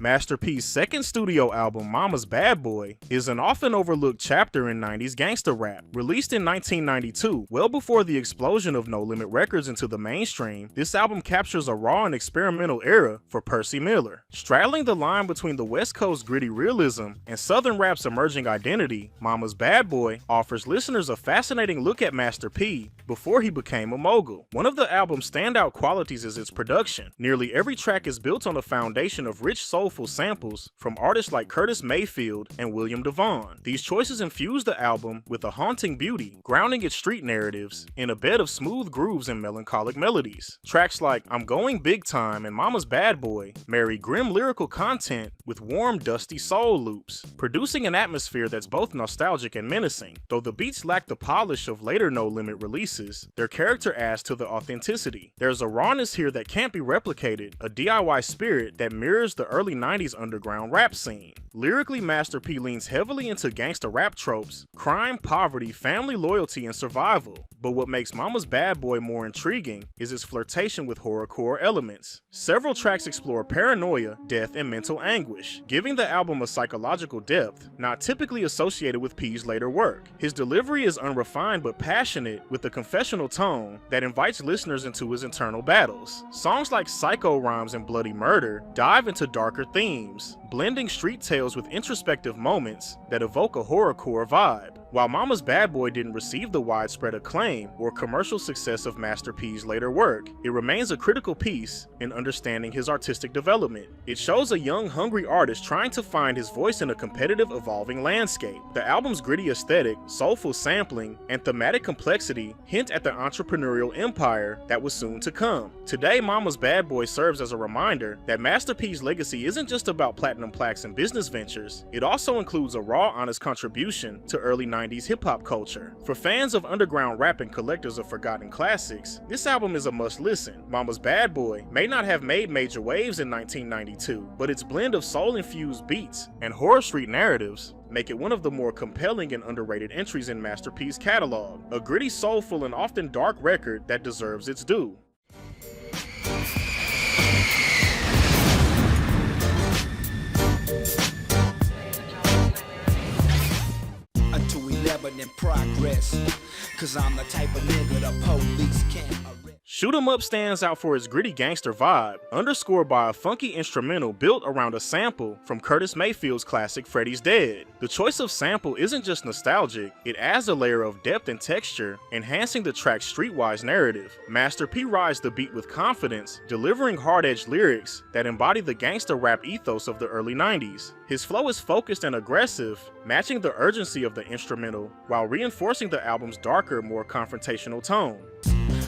Master P's second studio album, Mama's Bad Boy, is an often overlooked chapter in 90s gangsta rap. Released in 1992, well before the explosion of No Limit Records into the mainstream, this album captures a raw and experimental era for Percy Miller. Straddling the line between the West Coast gritty realism and Southern rap's emerging identity, Mama's Bad Boy offers listeners a fascinating look at Master P before he became a mogul. One of the album's standout qualities is its production. Nearly every track is built on a foundation of rich, soulful samples from artists like Curtis Mayfield and William DeVaughn. These choices infuse the album with a haunting beauty, grounding its street narratives in a bed of smooth grooves and melancholic melodies. Tracks like I'm Going Big Time and Mama's Bad Boy marry grim lyrical content with warm, dusty soul loops, producing an atmosphere that's both nostalgic and menacing. Though the beats lack the polish of later No Limit releases, their character adds to the authenticity. There's a rawness here that can't be replicated, a DIY spirit that mirrors the early 90s underground rap scene. Lyrically, Master P leans heavily into gangsta rap tropes, crime, poverty, family loyalty, and survival. But what makes Mama's Bad Boy more intriguing is its flirtation with horrorcore elements. Several tracks explore paranoia, death, and mental anguish, giving the album a psychological depth not typically associated with P's later work. His delivery is unrefined but passionate, with a confessional tone that invites listeners into his internal battles. Songs like Psycho Rhymes and Bloody Murder dive into darker themes, blending street tales with introspective moments that evoke a horrorcore vibe. While Mama's Bad Boy didn't receive the widespread acclaim or commercial success of Master P's later work, it remains a critical piece in understanding his artistic development. It shows a young, hungry artist trying to find his voice in a competitive, evolving landscape. The album's gritty aesthetic, soulful sampling, and thematic complexity hint at the entrepreneurial empire that was soon to come. Today, Mama's Bad Boy serves as a reminder that Master P's legacy isn't just about platinum plaques and business ventures. It also includes a raw, honest contribution to early 90s hip-hop culture. For fans of underground rap and collectors of forgotten classics, this album is a must-listen. Mama's Bad Boy may not have made major waves in 1992, but its blend of soul-infused beats and horror street narratives make it one of the more compelling and underrated entries in Master P's catalog. A gritty, soulful, and often dark record that deserves its due. In progress, cause I'm the type of nigga the police can't arrest. Shoot 'Em Up stands out for its gritty gangster vibe, underscored by a funky instrumental built around a sample from Curtis Mayfield's classic Freddy's Dead. The choice of sample isn't just nostalgic, it adds a layer of depth and texture, enhancing the track's streetwise narrative. Master P rides the beat with confidence, delivering hard-edged lyrics that embody the gangsta rap ethos of the early 90s. His flow is focused and aggressive, matching the urgency of the instrumental while reinforcing the album's darker, more confrontational tone.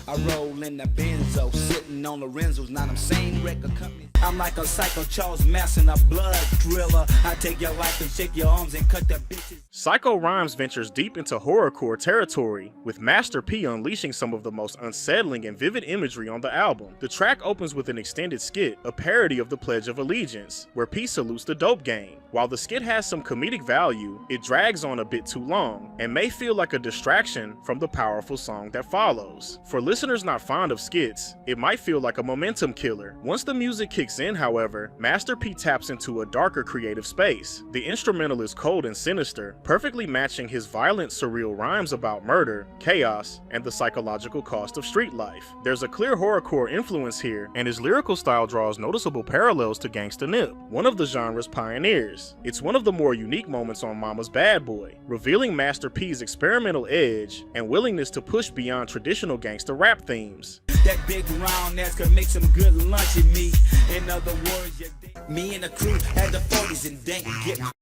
I roll in the benzo, sitting on the Renzos, not them same record company. I'm like a psycho Charles Manson, a blood thriller. I take your life and shake your arms and cut the bitches. Psycho Rhymes ventures deep into horrorcore territory, with Master P unleashing some of the most unsettling and vivid imagery on the album. The track opens with an extended skit, a parody of the Pledge of Allegiance, where P salutes the dope game. While the skit has some comedic value, it drags on a bit too long, and may feel like a distraction from the powerful song that follows. For listeners not fond of skits, it might feel like a momentum killer. Once the music kicks in, however, Master P taps into a darker creative space. The instrumental is cold and sinister, perfectly matching his violent, surreal rhymes about murder, chaos, and the psychological cost of street life. There's a clear horrorcore influence here, and his lyrical style draws noticeable parallels to Gangsta Nip, one of the genre's pioneers. It's one of the more unique moments on Mama's Bad Boy, revealing Master P's experimental edge and willingness to push beyond traditional gangsta rap themes. That big round ass could make some good lunch at me. In other words, me and the crew had the 40s and dang get up,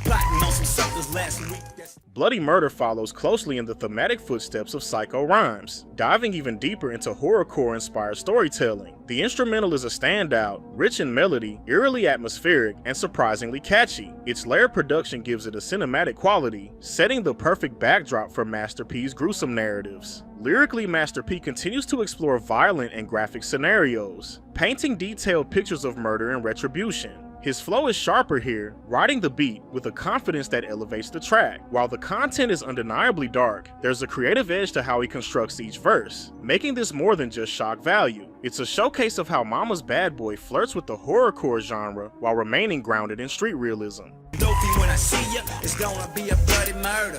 plotting on some suckers last week. Bloody Murder follows closely in the thematic footsteps of Psycho Rhymes, diving even deeper into horrorcore-inspired storytelling. The instrumental is a standout, rich in melody, eerily atmospheric, and surprisingly catchy. Its layered production gives it a cinematic quality, setting the perfect backdrop for Master P's gruesome narratives. Lyrically, Master P continues to explore violent and graphic scenarios, painting detailed pictures of murder and retribution. His flow is sharper here, riding the beat with a confidence that elevates the track. While the content is undeniably dark, there's a creative edge to how he constructs each verse, making this more than just shock value. It's a showcase of how Mama's Bad Boy flirts with the horrorcore genre while remaining grounded in street realism. When I see ya, it's gonna be a bloody murder.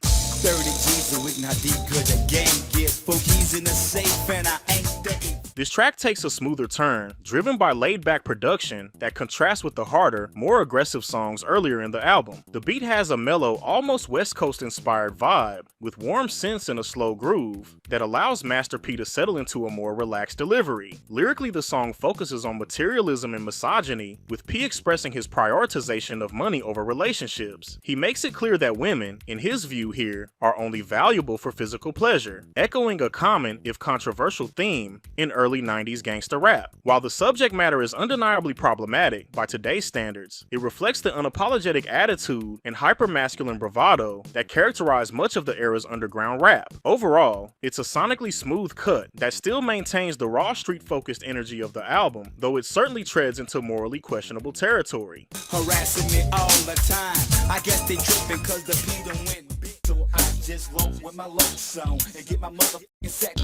30 G's a week, now deep good the game get bookies in the safe and I ain't the This track takes a smoother turn, driven by laid-back production that contrasts with the harder, more aggressive songs earlier in the album. The beat has a mellow, almost West Coast-inspired vibe, with warm synths and a slow groove that allows Master P to settle into a more relaxed delivery. Lyrically, the song focuses on materialism and misogyny, with P expressing his prioritization of money over relationships. He makes it clear that women, in his view here, are only valuable for physical pleasure, echoing a common, if controversial, theme in early 90s gangsta rap. While the subject matter is undeniably problematic by today's standards, it reflects the unapologetic attitude and hyper-masculine bravado that characterize much of the era's underground rap. Overall, it's a sonically smooth cut that still maintains the raw street-focused energy of the album, though it certainly treads into morally questionable territory. harassing me all the time. I guess they tripping cause the P done went big, so I just roll with my low song and get my motherfucking sack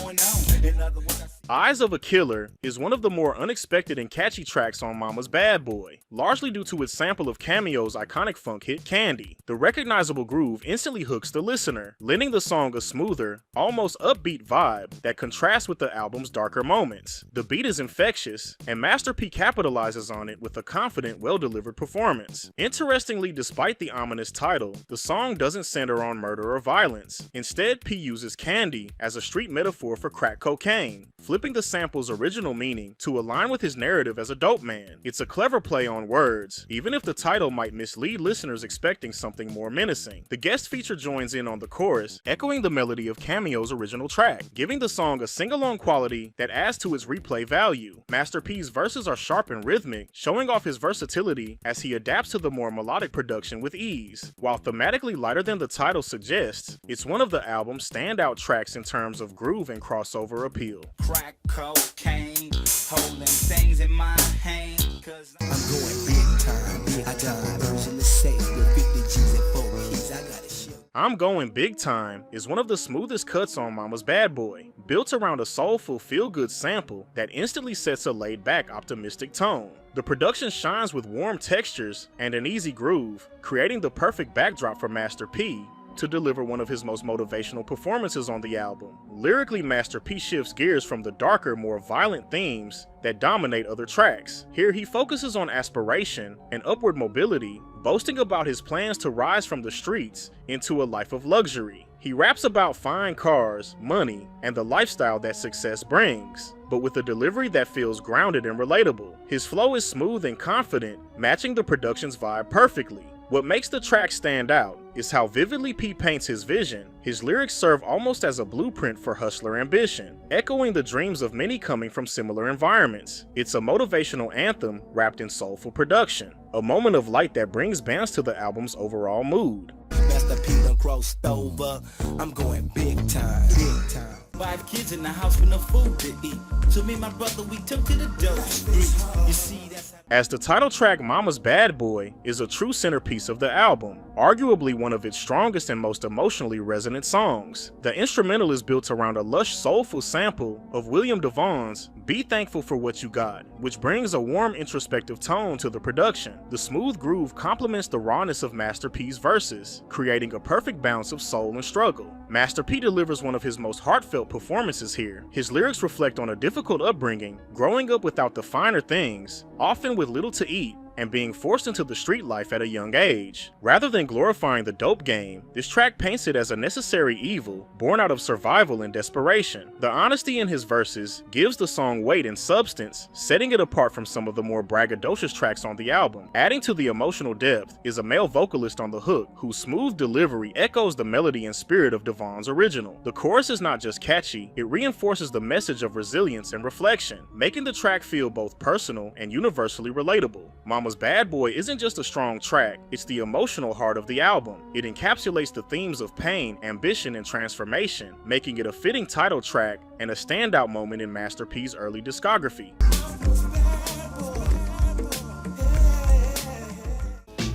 going on. In other words, Eyes of a Killer is one of the more unexpected and catchy tracks on Mama's Bad Boy, largely due to its sample of Cameo's iconic funk hit Candy. The recognizable groove instantly hooks the listener, lending the song a smoother, almost upbeat vibe that contrasts with the album's darker moments. The beat is infectious, and Master P capitalizes on it with a confident, well-delivered performance. Interestingly, despite the ominous title, the song doesn't center on murder or violence. Instead, P uses candy as a street metaphor for crack cocaine, flipping the sample's original meaning to align with his narrative as a dope man. It's a clever play on words, even if the title might mislead listeners expecting something more menacing. The guest feature joins in on the chorus, echoing the melody of Cameo's original track, giving the song a sing-along quality that adds to its replay value. Master P's verses are sharp and rhythmic, showing off his versatility as he adapts to the more melodic production with ease. While thematically lighter than the title suggests, it's one of the album's standout tracks in terms of groove and crossover appeal. crack cocaine, holding things in my hand, cause I'm going big time. I got my version to say with 50 G's and 4 keys. I got it shit. I'm Going Big Time is one of the smoothest cuts on Mama's Bad Boy, built around a soulful feel-good sample that instantly sets a laid-back, optimistic tone. The production shines with warm textures and an easy groove, creating the perfect backdrop for Master P to deliver one of his most motivational performances on the album. Lyrically, Master P shifts gears from the darker, more violent themes that dominate other tracks. Here he focuses on aspiration and upward mobility, boasting about his plans to rise from the streets into a life of luxury. He raps about fine cars, money, and the lifestyle that success brings, but with a delivery that feels grounded and relatable. His flow is smooth and confident, matching the production's vibe perfectly. What makes the track stand out is how vividly P paints his vision. His lyrics serve almost as a blueprint for hustler ambition, echoing the dreams of many coming from similar environments. It's a motivational anthem wrapped in soulful production, a moment of light that brings balance to the album's overall mood. Master P done crossed over. I'm going big time. Big time. 5 kids in the house with no food to eat. So me and my brother, we took to the dope street. You see, that's how As the title track Mama's Bad Boy is a true centerpiece of the album, arguably one of its strongest and most emotionally resonant songs. The instrumental is built around a lush, soulful sample of William DeVon's Be Thankful for What You Got, which brings a warm, introspective tone to the production. The smooth groove complements the rawness of Master P's verses, creating a perfect balance of soul and struggle. Master P delivers one of his most heartfelt performances here. His lyrics reflect on a difficult upbringing, growing up without the finer things, often with little to eat, and being forced into the street life at a young age. Rather than glorifying the dope game, this track paints it as a necessary evil born out of survival and desperation. The honesty in his verses gives the song weight and substance, setting it apart from some of the more braggadocious tracks on the album. Adding to the emotional depth is a male vocalist on the hook, whose smooth delivery echoes the melody and spirit of Devon's original. The chorus is not just catchy, it reinforces the message of resilience and reflection, making the track feel both personal and universally relatable. Mama's Bad Boy isn't just a strong track, it's the emotional heart of the album. It encapsulates the themes of pain, ambition, and transformation, making it a fitting title track and a standout moment in Master P's early discography.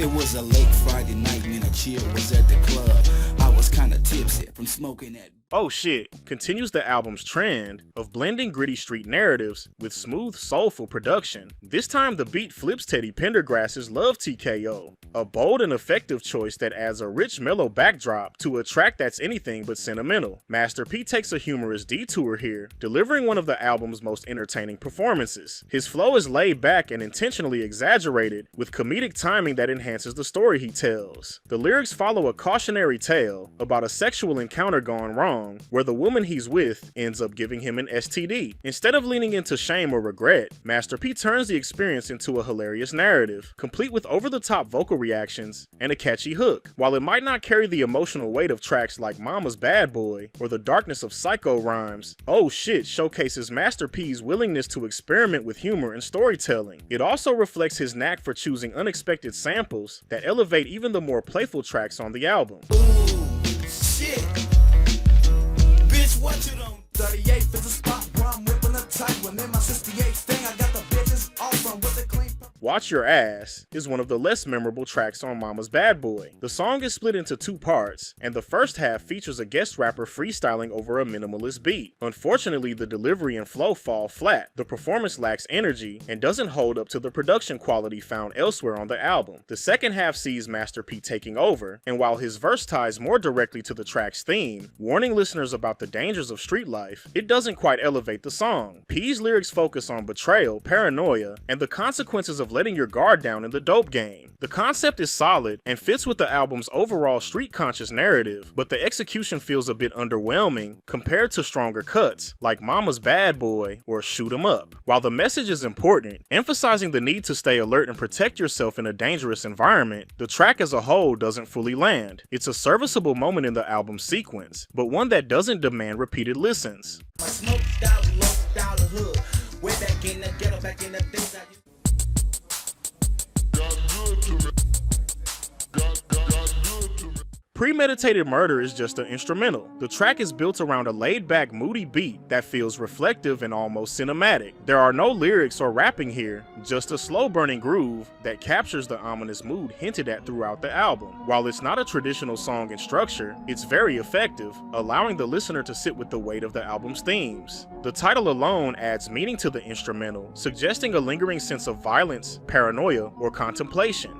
It was a late Friday night when a chill was at the club. I was kinda tipsy from smoking that. Oh Shit continues the album's trend of blending gritty street narratives with smooth, soulful production. This time the beat flips Teddy Pendergrass's Love TKO, a bold and effective choice that adds a rich, mellow backdrop to a track that's anything but sentimental. Master P takes a humorous detour here, delivering one of the album's most entertaining performances. His flow is laid back and intentionally exaggerated, with comedic timing that enhances the story he tells. The lyrics follow a cautionary tale about a sexual encounter gone wrong, where the woman he's with ends up giving him an STD. Instead of leaning into shame or regret, Master P turns the experience into a hilarious narrative, complete with over-the-top vocal reactions and a catchy hook. While it might not carry the emotional weight of tracks like Mama's Bad Boy or the darkness of Psycho Rhymes, Oh Shit showcases Master P's willingness to experiment with humor and storytelling. It also reflects his knack for choosing unexpected samples that elevate even the more playful tracks on the album. Ooh, shit. What you don't 38 is a spot where I'm whipping a tight one. In my 68 thing, I got the bitches all from with the clean. Watch Your Ass is one of the less memorable tracks on Mama's Bad Boy. The song is split into two parts, and the first half features a guest rapper freestyling over a minimalist beat. Unfortunately, the delivery and flow fall flat, the performance lacks energy, and doesn't hold up to the production quality found elsewhere on the album. The second half sees Master P taking over, and while his verse ties more directly to the track's theme, warning listeners about the dangers of street life, it doesn't quite elevate the song. P's lyrics focus on betrayal, paranoia, and the consequences of letting your guard down in the dope game. The concept is solid and fits with the album's overall street conscious narrative, but the execution feels a bit underwhelming compared to stronger cuts like Mama's Bad Boy or Shoot 'Em Up. While the message is important, emphasizing the need to stay alert and protect yourself in a dangerous environment, the track as a whole doesn't fully land. It's a serviceable moment in the album's sequence, but one that doesn't demand repeated listens. I smoked out, loped out the hood. Way back in the ghetto, back in the days I Premeditated Murder is just an instrumental. The track is built around a laid-back, moody beat that feels reflective and almost cinematic. There are no lyrics or rapping here, just a slow-burning groove that captures the ominous mood hinted at throughout the album. While it's not a traditional song in structure, it's very effective, allowing the listener to sit with the weight of the album's themes. The title alone adds meaning to the instrumental, suggesting a lingering sense of violence, paranoia, or contemplation.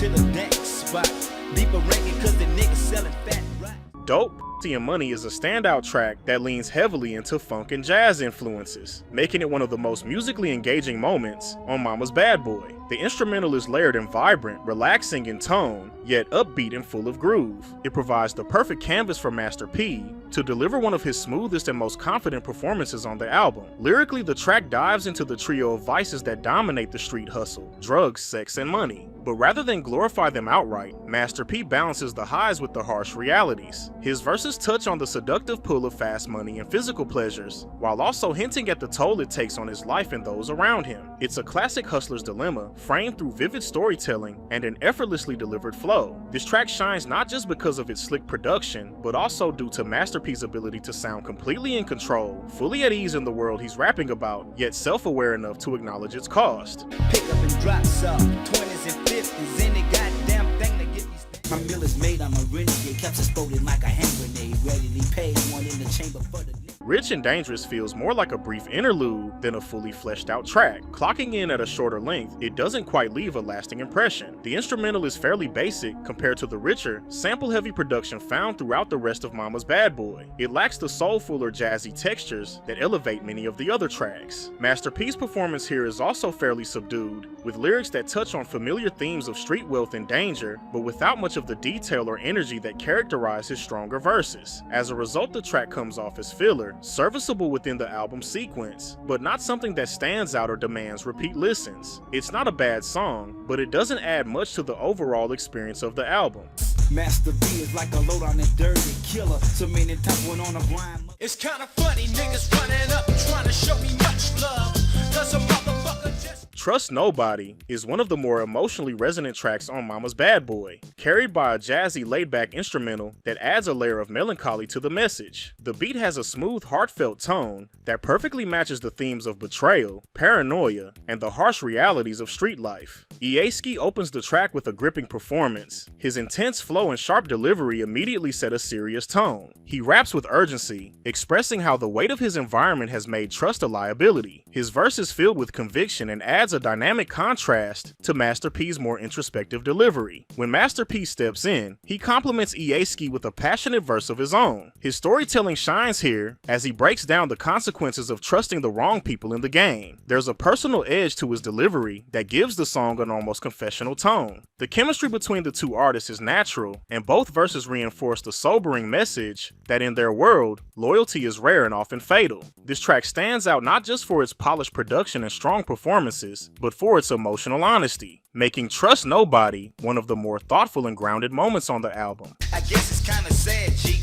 to the next spot. Deeper ranking cause the niggas selling fat right. Dope and Money is a standout track that leans heavily into funk and jazz influences, making it one of the most musically engaging moments on Mama's Bad Boy. The instrumental is layered and vibrant, relaxing in tone, yet upbeat and full of groove. It provides the perfect canvas for Master P to deliver one of his smoothest and most confident performances on the album. Lyrically, the track dives into the trio of vices that dominate the street hustle: drugs, sex, and money. But rather than glorify them outright, Master P balances the highs with the harsh realities. His verses touch on the seductive pull of fast money and physical pleasures, while also hinting at the toll it takes on his life and those around him. It's a classic hustler's dilemma, framed through vivid storytelling and an effortlessly delivered flow. This track shines not just because of its slick production, but also due to Master P's ability to sound completely in control, fully at ease in the world he's rapping about, yet self-aware enough to acknowledge its cost. Pick up and drop some 20s and 50s, any goddamn thing to get these things. My meal is made, I'm a renegade, kept exploding like a hand grenade, readily paid, one in the chamber for the Rich and Dangerous feels more like a brief interlude than a fully fleshed out track. Clocking in at a shorter length, it doesn't quite leave a lasting impression. The instrumental is fairly basic compared to the richer, sample-heavy production found throughout the rest of Mama's Bad Boy. It lacks the soulful or jazzy textures that elevate many of the other tracks. Master P's performance here is also fairly subdued, with lyrics that touch on familiar themes of street wealth and danger, but without much of the detail or energy that characterize his stronger verses. As a result, the track comes off as filler, serviceable within the album's sequence, but not something that stands out or demands repeat listens. It's not a bad song, but it doesn't add much to the overall experience of the album. Master B is like a load on a dirty killer. So many times went on a grind. It's kinda funny, niggas running up trying to show me much love. Cause a motherfucker just Trust Nobody is one of the more emotionally resonant tracks on Mama's Bad Boy, carried by a jazzy laid-back instrumental that adds a layer of melancholy to the message. The beat has a smooth, heartfelt tone that perfectly matches the themes of betrayal, paranoia, and the harsh realities of street life. Ieski opens the track with a gripping performance. His intense flow and sharp delivery immediately set a serious tone. He raps with urgency, expressing how the weight of his environment has made trust a liability. His verse is filled with conviction and adds a dynamic contrast to Master P's more introspective delivery. When Master P steps in, he compliments Ieski with a passionate verse of his own. His storytelling shines here as he breaks down the consequences of trusting the wrong people in the game. There's a personal edge to his delivery that gives the song an almost confessional tone. The chemistry between the two artists is natural, and both verses reinforce the sobering message that in their world, loyalty is rare and often fatal. This track stands out not just for its polished production and strong performances, but for its emotional honesty, making Trust Nobody one of the more thoughtful and grounded moments on the album. I guess it's kinda sad, G,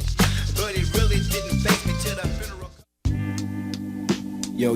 but it really didn't face me till the funeral.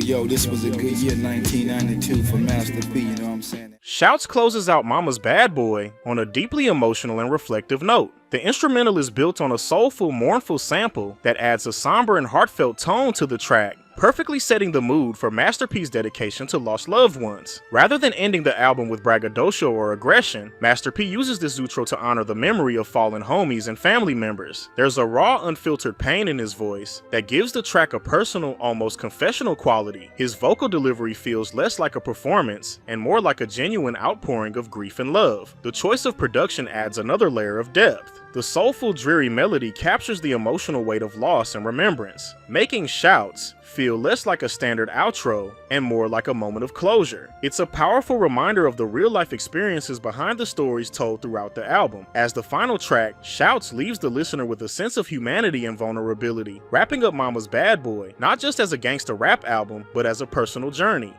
Yo, this was a good year, 1992 for Master P, you know what I'm saying? Shouts closes out Mama's Bad Boy on a deeply emotional and reflective note. The instrumental is built on a soulful, mournful sample that adds a somber and heartfelt tone to the track, perfectly setting the mood for Master P's dedication to lost loved ones. Rather than ending the album with braggadocio or aggression, Master P uses this outro to honor the memory of fallen homies and family members. There's a raw, unfiltered pain in his voice that gives the track a personal, almost confessional quality. His vocal delivery feels less like a performance and more like a genuine outpouring of grief and love. The choice of production adds another layer of depth. The soulful, dreary melody captures the emotional weight of loss and remembrance, making Shouts feel less like a standard outro and more like a moment of closure. It's a powerful reminder of the real-life experiences behind the stories told throughout the album. As the final track, Shouts leaves the listener with a sense of humanity and vulnerability, wrapping up Mama's Bad Boy not just as a gangsta rap album, but as a personal journey.